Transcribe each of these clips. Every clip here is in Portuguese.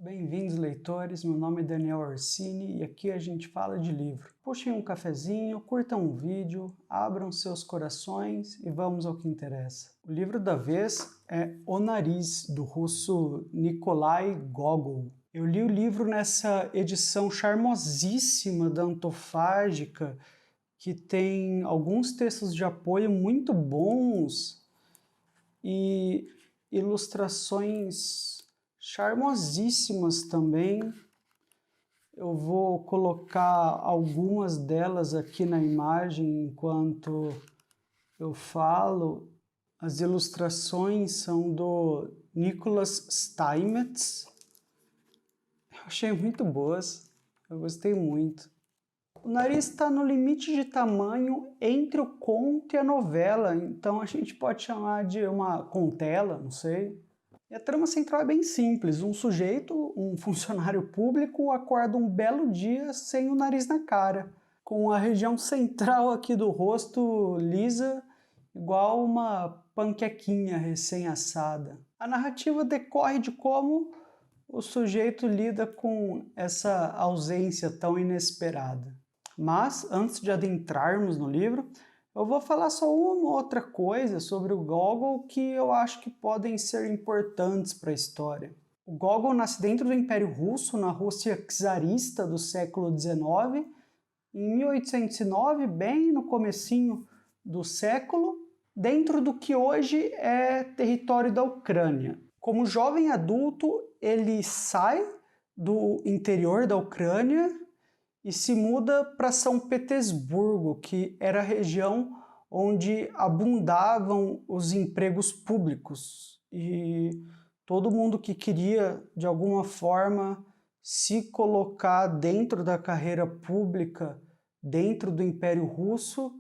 Bem-vindos, leitores. Meu nome é Daniel Orsini e aqui a gente fala de livro. Puxem um cafezinho, curtam um vídeo, abram seus corações e vamos ao que interessa. O livro da vez é O Nariz, do russo Nikolai Gogol. Eu li o livro nessa edição charmosíssima da Antofágica, que tem alguns textos de apoio muito bons e ilustrações charmosíssimas também. Eu vou colocar algumas delas aqui na imagem enquanto eu falo. As ilustrações são do Nicholas Steinmetz. Eu achei muito boas, eu gostei muito. O nariz está no limite de tamanho entre o conto e a novela, então a gente pode chamar de uma contela, não sei. E a trama central é bem simples. Um sujeito, um funcionário público, acorda um belo dia sem o nariz na cara, com a região central aqui do rosto lisa, igual uma panquequinha recém-assada. A narrativa decorre de como o sujeito lida com essa ausência tão inesperada. Mas, antes de adentrarmos no livro, eu vou falar só uma outra coisa sobre o Gogol que eu acho que podem ser importantes para a história. O Gogol nasce dentro do Império Russo, na Rússia czarista do século XIX, em 1809, bem no comecinho do século, dentro do que hoje é território da Ucrânia. Como jovem adulto, ele sai do interior da Ucrânia e se muda para São Petersburgo, que era a região onde abundavam os empregos públicos. E todo mundo que queria, de alguma forma, se colocar dentro da carreira pública, dentro do Império Russo,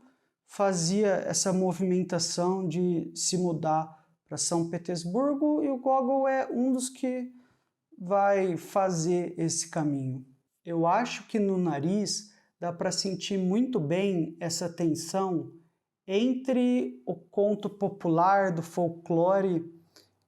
fazia essa movimentação de se mudar para São Petersburgo, e o Gogol é um dos que vai fazer esse caminho. Eu acho que no Nariz dá para sentir muito bem essa tensão entre o conto popular do folclore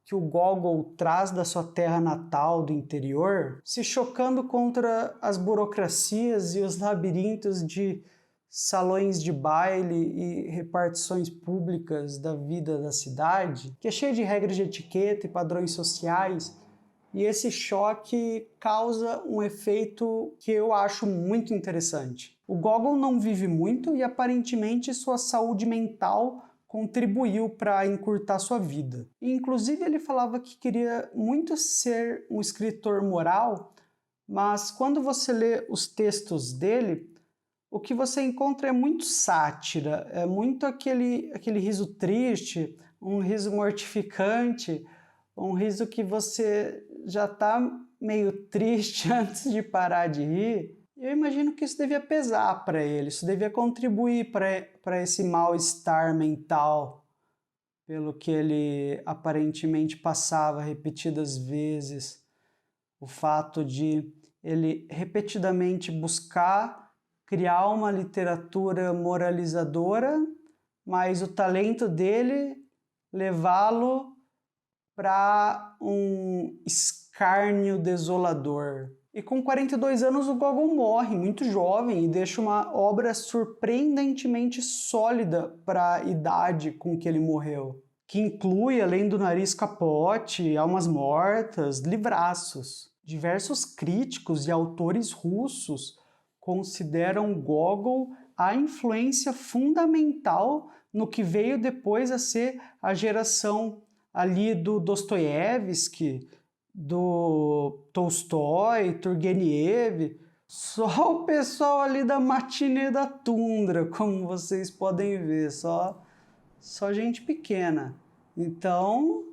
que o Gogol traz da sua terra natal do interior, se chocando contra as burocracias e os labirintos de salões de baile e repartições públicas da vida da cidade, que é cheio de regras de etiqueta e padrões sociais. E esse choque causa um efeito que eu acho muito interessante. O Gogol não vive muito e aparentemente sua saúde mental contribuiu para encurtar sua vida. E, inclusive, ele falava que queria muito ser um escritor moral, mas quando você lê os textos dele, o que você encontra é muito sátira, é muito aquele riso triste, um riso mortificante, um riso que você já está meio triste antes de parar de rir. Eu imagino que isso devia pesar para ele, isso devia contribuir para esse mal-estar mental, pelo que ele aparentemente passava repetidas vezes. O fato de ele repetidamente buscar criar uma literatura moralizadora, mas o talento dele levá-lo para um escárnio desolador. E com 42 anos o Gogol morre, muito jovem, e deixa uma obra surpreendentemente sólida para a idade com que ele morreu, que inclui, além do Nariz Capote, Almas Mortas, livraços. Diversos críticos e autores russos consideram Gogol a influência fundamental no que veio depois a ser a geração ali do Dostoiévski, do Tolstói, Turgenev, só o pessoal ali da matinê da tundra, como vocês podem ver, só gente pequena. Então,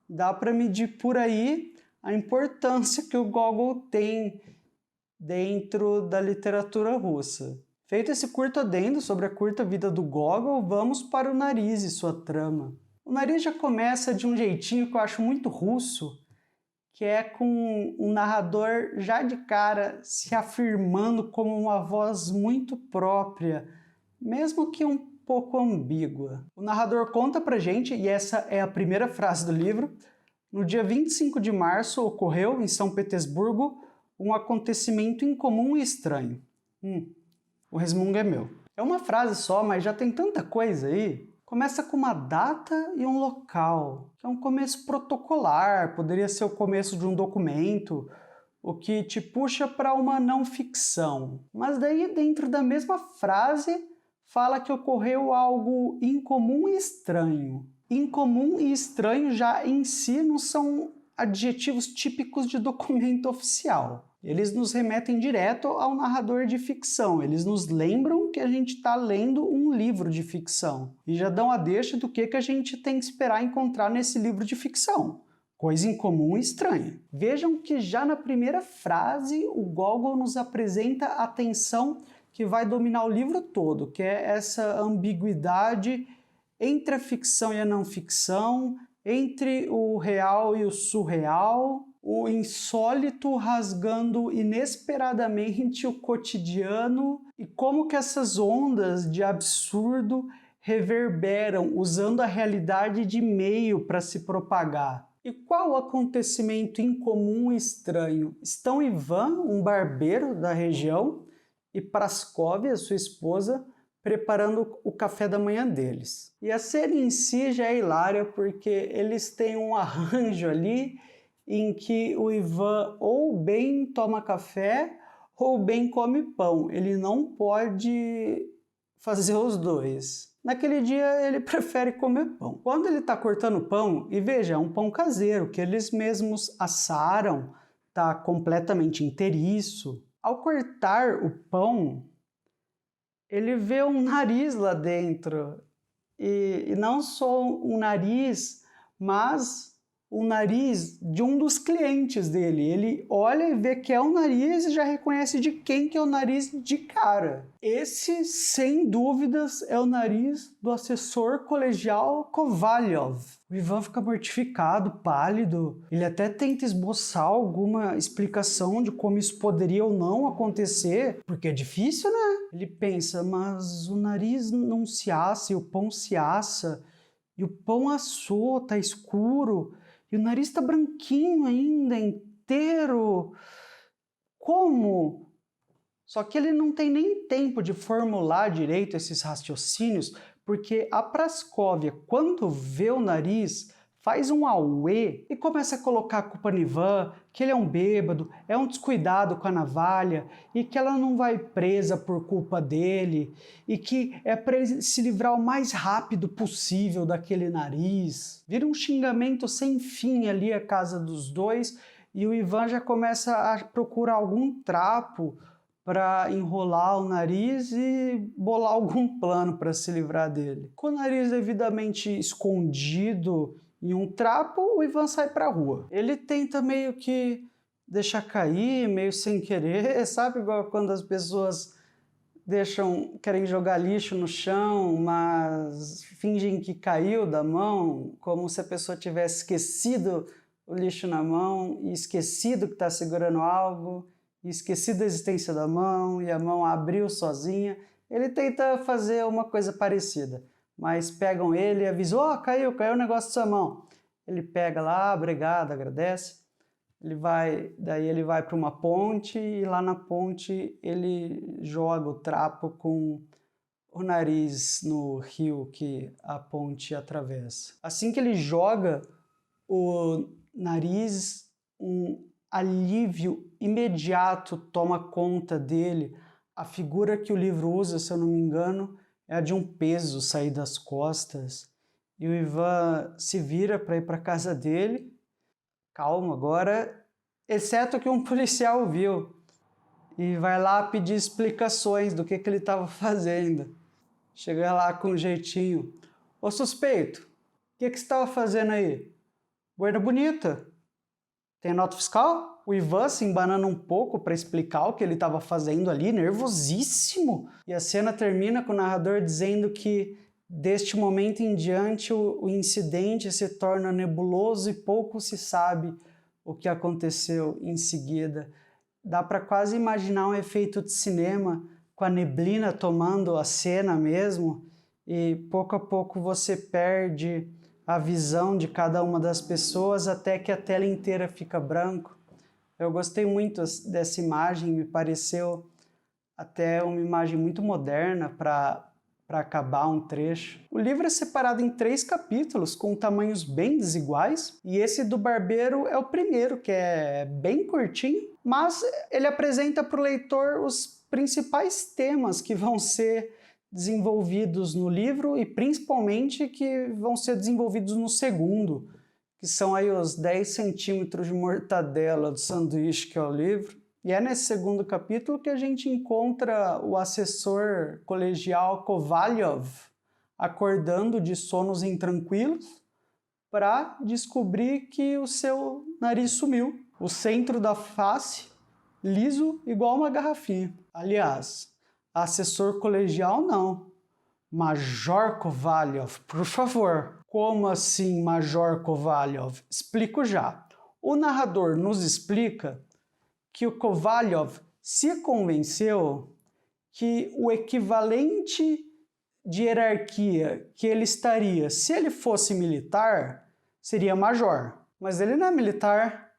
dá para medir por aí a importância que o Gogol tem dentro da literatura russa. Feito esse curto adendo sobre a curta vida do Gogol, vamos para o Nariz e sua trama. O Nariz já começa de um jeitinho que eu acho muito russo, que é com um narrador já de cara se afirmando como uma voz muito própria, mesmo que um pouco ambígua. O narrador conta pra gente, e essa é a primeira frase do livro, No dia 25 de março ocorreu, em São Petersburgo, um acontecimento incomum e estranho. O resmungo é meu. É uma frase só, mas já tem tanta coisa aí. Começa com uma data e um local, que é um começo protocolar, poderia ser o começo de um documento, o que te puxa para uma não ficção. Mas daí, dentro da mesma frase, fala que ocorreu algo incomum e estranho. Incomum e estranho já em si não são adjetivos típicos de documento oficial. Eles nos remetem direto ao narrador de ficção. Eles nos lembram que a gente está lendo um livro de ficção. E já dão a deixa do que a gente tem que esperar encontrar nesse livro de ficção. Coisa incomum e estranha. Vejam que já na primeira frase o Gogol nos apresenta a tensão que vai dominar o livro todo, que é essa ambiguidade entre a ficção e a não ficção, entre o real e o surreal, o insólito rasgando inesperadamente o cotidiano e como que essas ondas de absurdo reverberam usando a realidade de meio para se propagar. E qual o acontecimento incomum e estranho? Estão Ivan, um barbeiro da região, e Praskovia, sua esposa, preparando o café da manhã deles. E a cena em si já é hilária porque eles têm um arranjo ali em que o Ivan ou bem toma café ou bem come pão. Ele não pode fazer os dois. Naquele dia ele prefere comer pão. Quando ele está cortando pão, e veja, é um pão caseiro que eles mesmos assaram, está completamente inteiriço. Ao cortar o pão, ele vê um nariz lá dentro. E não só um nariz, mas o nariz de um dos clientes dele. Ele olha e vê que é o nariz e já reconhece de quem que é o nariz de cara. Esse, sem dúvidas, é o nariz do assessor colegial Kovalyov. O Ivan fica mortificado, pálido. Ele até tenta esboçar alguma explicação de como isso poderia ou não acontecer, porque é difícil, né? Ele pensa, mas o nariz não se assa e o pão se assa, e o pão assou, tá escuro, e o nariz está branquinho ainda, inteiro. Como? Só que ele não tem nem tempo de formular direito esses raciocínios, porque a Praskovia, quando vê o nariz, faz um auê e começa a colocar a culpa no Ivan, que ele é um bêbado, é um descuidado com a navalha e que ela não vai presa por culpa dele e que é para ele se livrar o mais rápido possível daquele nariz. Vira um xingamento sem fim ali a casa dos dois e o Ivan já começa a procurar algum trapo para enrolar o nariz e bolar algum plano para se livrar dele. Com o nariz devidamente escondido em um trapo, o Ivan sai para a rua. Ele tenta meio que deixar cair, meio sem querer, sabe? Igual quando as pessoas querem jogar lixo no chão, mas fingem que caiu da mão, como se a pessoa tivesse esquecido o lixo na mão e esquecido que está segurando algo, e esquecido da existência da mão, e a mão abriu sozinha. Ele tenta fazer uma coisa parecida. Mas pegam ele e avisam, ó, caiu o negócio da sua mão. Ele pega lá, obrigado, agradece. Daí ele vai para uma ponte e lá na ponte ele joga o trapo com o nariz no rio que a ponte atravessa. Assim que ele joga o nariz, um alívio imediato toma conta dele. A figura que o livro usa, se eu não me engano, é a de um peso sair das costas, e o Ivan se vira para ir para a casa dele, calmo agora, exceto que um policial viu, e vai lá pedir explicações do que ele estava fazendo. Chega lá com um jeitinho, ô suspeito, o que você estava fazendo aí? Guarda bonita, tem nota fiscal? O Ivan se embanando um pouco para explicar o que ele estava fazendo ali, nervosíssimo. E a cena termina com o narrador dizendo que deste momento em diante o incidente se torna nebuloso e pouco se sabe o que aconteceu em seguida. Dá para quase imaginar um efeito de cinema com a neblina tomando a cena mesmo, e pouco a pouco você perde a visão de cada uma das pessoas até que a tela inteira fica branco. Eu gostei muito dessa imagem, me pareceu até uma imagem muito moderna para acabar um trecho. O livro é separado em 3 capítulos com tamanhos bem desiguais, e esse do barbeiro é o primeiro, que é bem curtinho, mas ele apresenta para o leitor os principais temas que vão ser desenvolvidos no livro e principalmente que vão ser desenvolvidos no segundo, que são aí os 10 centímetros de mortadela do sanduíche que é o livro. E é nesse segundo capítulo que a gente encontra o assessor colegial Kovalyov acordando de sonos intranquilos para descobrir que o seu nariz sumiu. O centro da face liso igual uma garrafinha. Aliás, assessor colegial não. Major Kovalyov, por favor. Como assim, Major Kovalyov? Explico já. O narrador nos explica que o Kovalyov se convenceu que o equivalente de hierarquia que ele estaria se ele fosse militar seria major. Mas ele não é militar.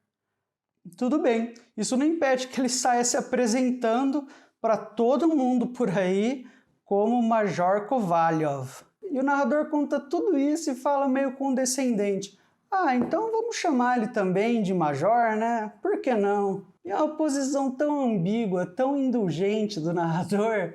Tudo bem, isso não impede que ele saia se apresentando para todo mundo por aí como Major Kovalyov. E o narrador conta tudo isso e fala meio condescendente. Ah, então vamos chamar ele também de Major, né? Por que não? E é uma posição tão ambígua, tão indulgente do narrador,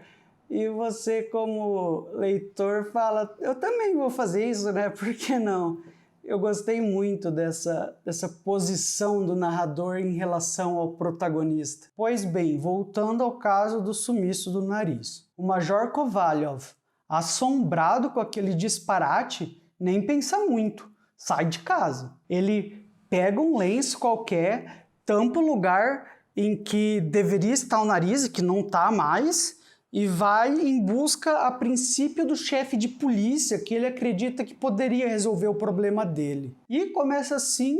e você como leitor fala, eu também vou fazer isso, né? Por que não? Eu gostei muito dessa posição do narrador em relação ao protagonista. Pois bem, voltando ao caso do sumiço do nariz. O Major Kovalyov, assombrado com aquele disparate, nem pensa muito, sai de casa. Ele pega um lenço qualquer, tampa o lugar em que deveria estar o nariz e que não está mais, e vai em busca, a princípio, do chefe de polícia que ele acredita que poderia resolver o problema dele. E começa assim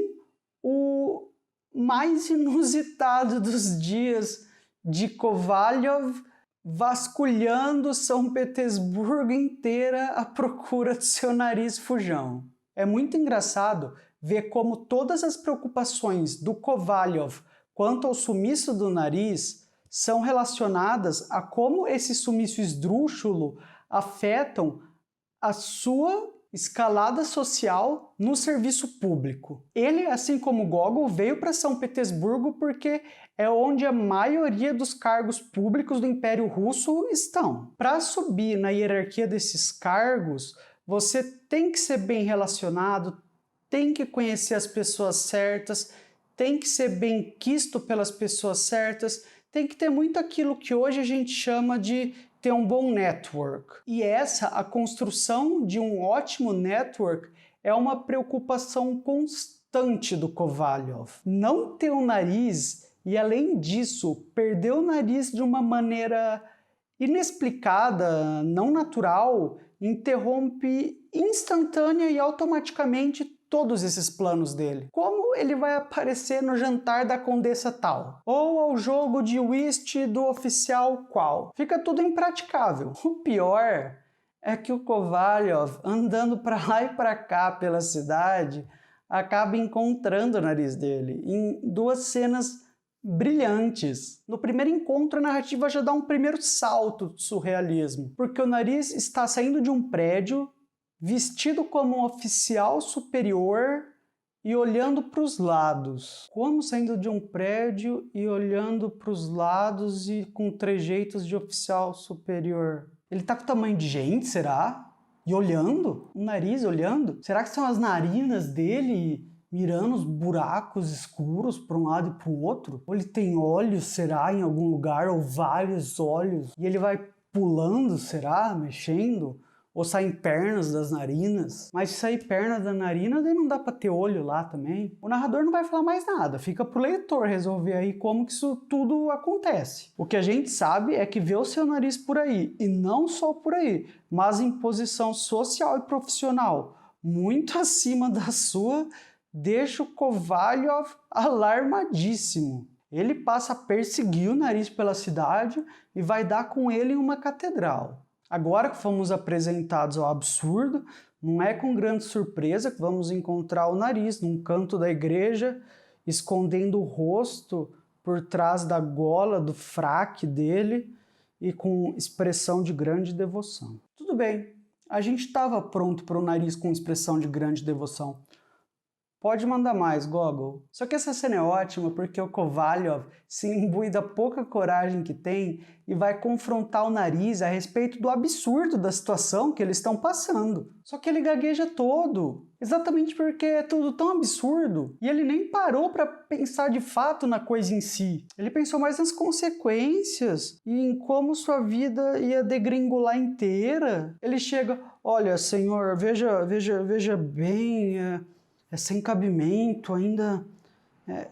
o mais inusitado dos dias de Kovalyov vasculhando São Petersburgo inteira à procura do seu nariz fujão. É muito engraçado ver como todas as preocupações do Kovalyov quanto ao sumiço do nariz são relacionadas a como esse sumiço esdrúxulo afetam a sua escalada social no serviço público. Ele, assim como Gogol, veio para São Petersburgo porque é onde a maioria dos cargos públicos do Império Russo estão. Para subir na hierarquia desses cargos, você tem que ser bem relacionado, tem que conhecer as pessoas certas, tem que ser bem quisto pelas pessoas certas, tem que ter muito aquilo que hoje a gente chama de ter um bom network. E a construção de um ótimo network é uma preocupação constante do Kovalyov. Não ter um nariz e, além disso, perder o nariz de uma maneira inexplicada, não natural, interrompe instantânea e automaticamente todos esses planos dele. Como ele vai aparecer no jantar da condessa tal? Ou ao jogo de whist do oficial qual? Fica tudo impraticável. O pior é que o Kovalyov, andando para lá e para cá pela cidade, acaba encontrando o nariz dele em 2 cenas brilhantes. No primeiro encontro, a narrativa já dá um primeiro salto de surrealismo, porque o nariz está saindo de um prédio vestido como um oficial superior e olhando para os lados. Como saindo de um prédio e olhando para os lados e com trejeitos de oficial superior? Ele tá com tamanho de gente, será? E olhando? O nariz olhando? Será que são as narinas dele mirando os buracos escuros para um lado e para o outro? Ou ele tem olhos, será, em algum lugar? Ou vários olhos? E ele vai pulando, será? Mexendo? Ou saem pernas das narinas. Mas se sair perna da narina, daí não dá para ter olho lá também. O narrador não vai falar mais nada, fica pro leitor resolver aí como que isso tudo acontece. O que a gente sabe é que ver o seu nariz por aí, e não só por aí, mas em posição social e profissional muito acima da sua, deixa o Kovalyov alarmadíssimo. Ele passa a perseguir o nariz pela cidade e vai dar com ele em uma catedral. Agora que fomos apresentados ao absurdo, Não é com grande surpresa que vamos encontrar o Nariz num canto da igreja, escondendo o rosto por trás da gola do fraque dele e com expressão de grande devoção. Tudo bem, a gente estava pronto para o Nariz com expressão de grande devoção. Pode mandar mais, Gogol. Só que essa cena é ótima porque o Kovalyov se imbui da pouca coragem que tem e vai confrontar o Nariz a respeito do absurdo da situação que eles estão passando. Só que ele gagueja todo, exatamente porque é tudo tão absurdo e ele nem parou para pensar de fato na coisa em si. Ele pensou mais nas consequências e em como sua vida ia degringolar inteira. Ele chega, olha, senhor, veja bem... É sem cabimento, ainda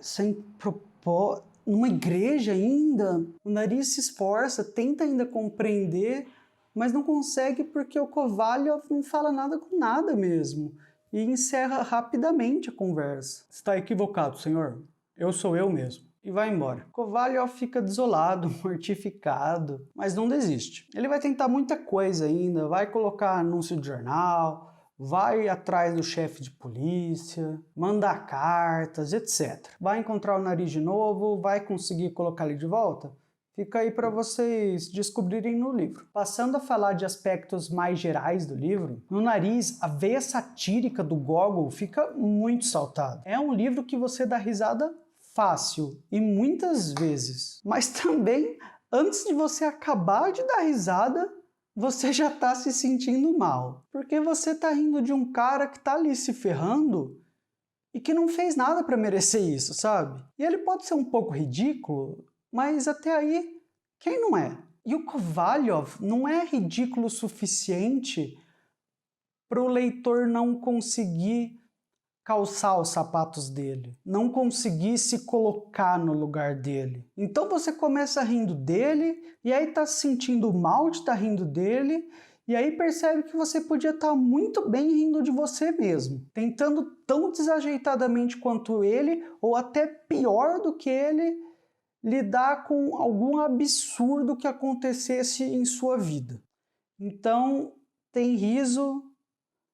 sem propósito, numa igreja ainda. O Nariz se esforça, tenta ainda compreender, mas não consegue porque o Kovalyov não fala nada com nada mesmo e encerra rapidamente a conversa. Está equivocado, senhor. Eu sou eu mesmo. E vai embora. Kovalyov fica desolado, mortificado, mas não desiste. Ele vai tentar muita coisa ainda, vai colocar anúncio de jornal, vai atrás do chefe de polícia, mandar cartas, etc. Vai encontrar o Nariz de novo, vai conseguir colocar ele de volta? Fica aí para vocês descobrirem no livro. Passando a falar de aspectos mais gerais do livro, no Nariz, a veia satírica do Gogol fica muito saltada. É um livro que você dá risada fácil e muitas vezes, mas também, antes de você acabar de dar risada, você já está se sentindo mal, porque você está rindo de um cara que está ali se ferrando e que não fez nada para merecer isso, sabe? E ele pode ser um pouco ridículo, mas até aí, quem não é? E o Kovalyov não é ridículo o suficiente para o leitor não conseguir calçar os sapatos dele, não conseguir se colocar no lugar dele. Então você começa rindo dele, e aí tá se sentindo mal de estar rindo dele, e aí percebe que você podia estar muito bem rindo de você mesmo, tentando tão desajeitadamente quanto ele, ou até pior do que ele, lidar com algum absurdo que acontecesse em sua vida. Então tem riso,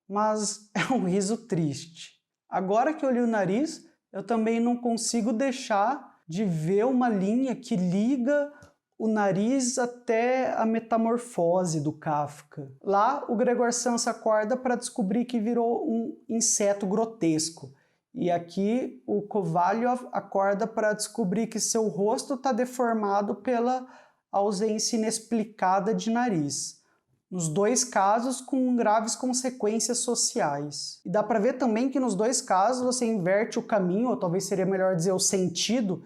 mas é um riso triste. Agora que eu li o Nariz, eu também não consigo deixar de ver uma linha que liga o Nariz até a Metamorfose do Kafka. Lá, o Gregor Samsa acorda para descobrir que virou um inseto grotesco. E aqui, o Kovalyov acorda para descobrir que seu rosto está deformado pela ausência inexplicada de nariz. Nos dois casos, com graves consequências sociais. E dá para ver também que nos dois casos você inverte o caminho, ou talvez seria melhor dizer o sentido,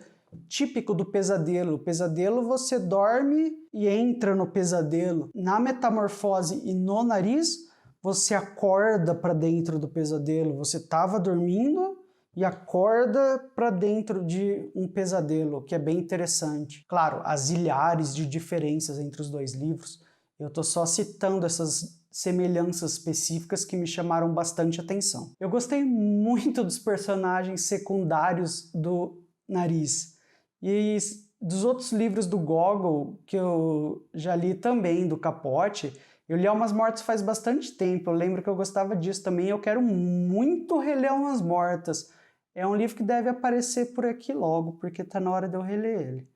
típico do pesadelo. O pesadelo você dorme e entra no pesadelo. Na metamorfose e no Nariz, você acorda para dentro do pesadelo. Você estava dormindo e acorda para dentro de um pesadelo, que é bem interessante. Claro, há zilhares de diferenças entre os dois livros. Eu estou só citando essas semelhanças específicas que me chamaram bastante atenção. Eu gostei muito dos personagens secundários do Nariz. E dos outros livros do Gogol, que eu já li também, do Capote, eu li Almas Mortas faz bastante tempo. Eu lembro que eu gostava disso também. Eu quero muito reler Almas Mortas. É um livro que deve aparecer por aqui logo, porque está na hora de eu reler ele.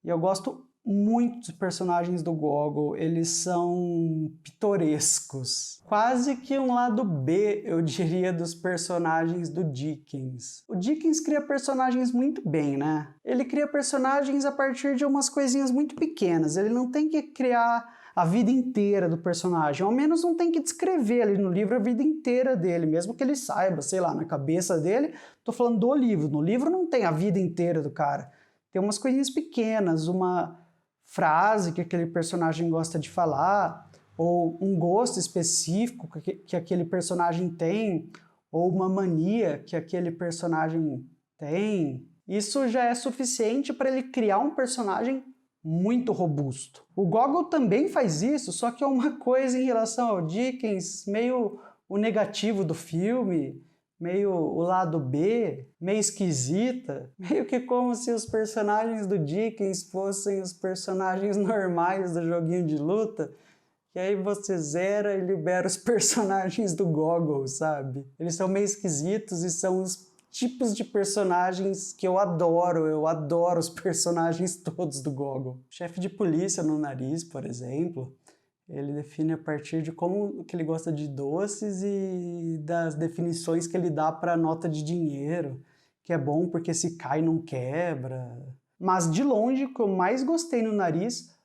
E eu gosto muito dos personagens do Gogol, eles são pitorescos. Quase que um lado B, eu diria, dos personagens do Dickens. O Dickens cria personagens muito bem, né? Ele cria personagens a partir de umas coisinhas muito pequenas. Ele não tem que criar a vida inteira do personagem, ao menos não tem que descrever ali no livro a vida inteira dele, mesmo que ele saiba, sei lá, na cabeça dele. Tô falando do livro. No livro não tem a vida inteira do cara. Tem umas coisinhas pequenas, uma frase que aquele personagem gosta de falar, ou um gosto específico que aquele personagem tem, ou uma mania que aquele personagem tem. Isso já é suficiente para ele criar um personagem muito robusto. O Gogol também faz isso, só que é uma coisa em relação ao Dickens, meio o negativo do filme, meio o lado B, meio esquisita, meio que como se os personagens do Dickens fossem os personagens normais do joguinho de luta, que aí você zera e libera os personagens do Gogol, sabe? Eles são meio esquisitos e são os tipos de personagens que eu adoro os personagens todos do Gogol. Chefe de polícia no Nariz, por exemplo, ele define a partir de como que ele gosta de doces e das definições que ele dá para nota de dinheiro, que é bom porque se cai não quebra. Mas de longe, o que eu mais gostei no Nariz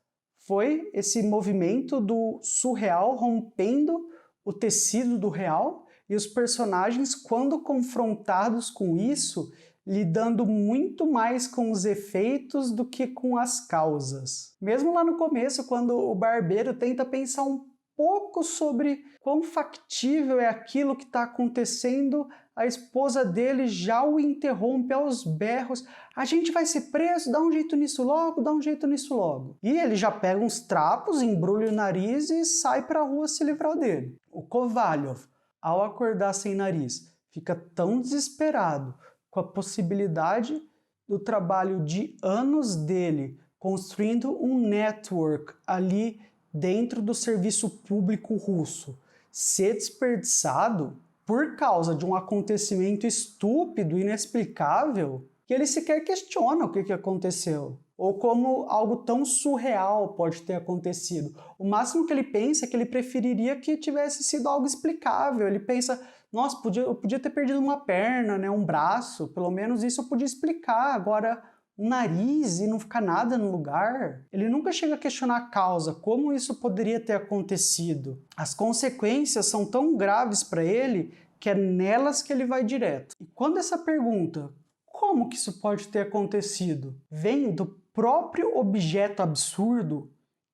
foi esse movimento do surreal rompendo o tecido do real e os personagens, quando confrontados com isso, lidando muito mais com os efeitos do que com as causas. Mesmo lá no começo, quando o barbeiro tenta pensar um pouco sobre quão factível é aquilo que está acontecendo, a esposa dele já o interrompe aos berros. A gente vai ser preso, dá um jeito nisso logo, dá um jeito nisso logo. E ele já pega uns trapos, embrulha o nariz e sai para a rua se livrar dele. O Kovalyov, ao acordar sem nariz, fica tão desesperado com a possibilidade do trabalho de anos dele construindo um network ali dentro do serviço público russo ser desperdiçado por causa de um acontecimento estúpido, inexplicável, que ele sequer questiona o que aconteceu. Ou como algo tão surreal pode ter acontecido. O máximo que ele pensa é que ele preferiria que tivesse sido algo explicável. Ele pensa, nossa, eu podia ter perdido uma perna, né, um braço, pelo menos isso eu podia explicar. Agora, um nariz e não ficar nada no lugar. Ele nunca chega a questionar a causa, como isso poderia ter acontecido. As consequências são tão graves para ele que é nelas que ele vai direto. E quando essa pergunta, como que isso pode ter acontecido, vem do próprio objeto absurdo,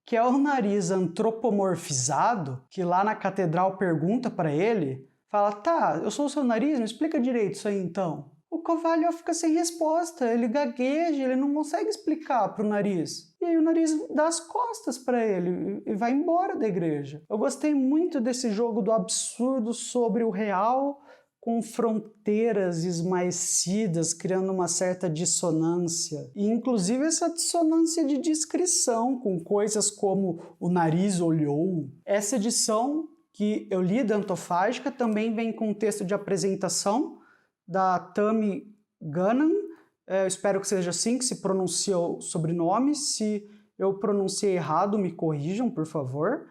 que é o nariz antropomorfizado, que lá na catedral pergunta para ele, fala, tá, eu sou o seu nariz, me explica direito isso aí então. O Kovalyov fica sem resposta, ele gagueja, ele não consegue explicar para o nariz. E aí o nariz dá as costas para ele e vai embora da igreja. Eu gostei muito desse jogo do absurdo sobre o real, com fronteiras esmaecidas, criando uma certa dissonância. E inclusive essa dissonância de descrição, com coisas como o nariz olhou. Essa edição que eu li da Antofágica também vem com um texto de apresentação da Tami Gannan, eu espero que seja assim que se pronuncia o sobrenome. Se eu pronunciei errado, me corrijam, por favor.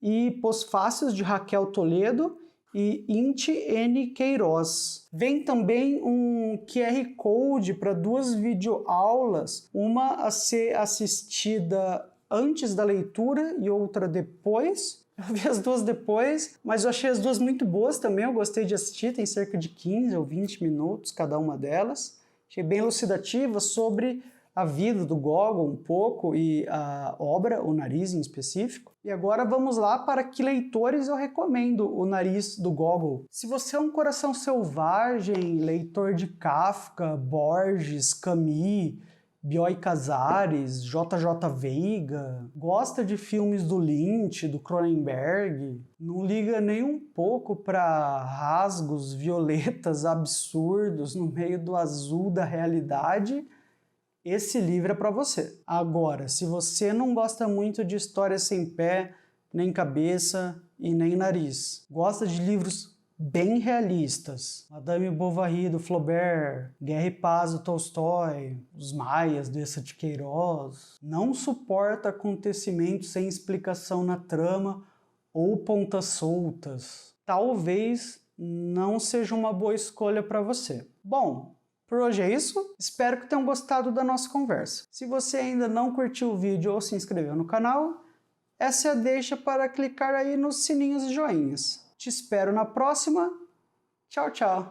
E pós-fácios de Raquel Toledo e Inti N. Queiroz. Vem também um QR Code para 2 videoaulas, uma a ser assistida antes da leitura e outra depois. Eu vi as 2 depois, mas eu achei as 2 muito boas também, eu gostei de assistir, tem cerca de 15 ou 20 minutos cada uma delas. Achei bem elucidativa sobre a vida do Gogol um pouco e a obra, O Nariz em específico. E agora vamos lá para que leitores eu recomendo O Nariz do Gogol. Se você é um coração selvagem, leitor de Kafka, Borges, Camus, Bioy Casares, JJ Veiga, gosta de filmes do Lynch, do Cronenberg, não liga nem um pouco para rasgos violetas absurdos no meio do azul da realidade, esse livro é para você. Agora, se você não gosta muito de histórias sem pé, nem cabeça e nem nariz, gosta de livros bem realistas, Madame Bovary do Flaubert, Guerra e Paz do Tolstói, Os Maias do Eça de Queiroz, não suporta acontecimentos sem explicação na trama ou pontas soltas, talvez não seja uma boa escolha para você. Bom, por hoje é isso, espero que tenham gostado da nossa conversa. Se você ainda não curtiu o vídeo ou se inscreveu no canal, essa é a deixa para clicar aí nos sininhos e joinhas. Te espero na próxima. Tchau, tchau.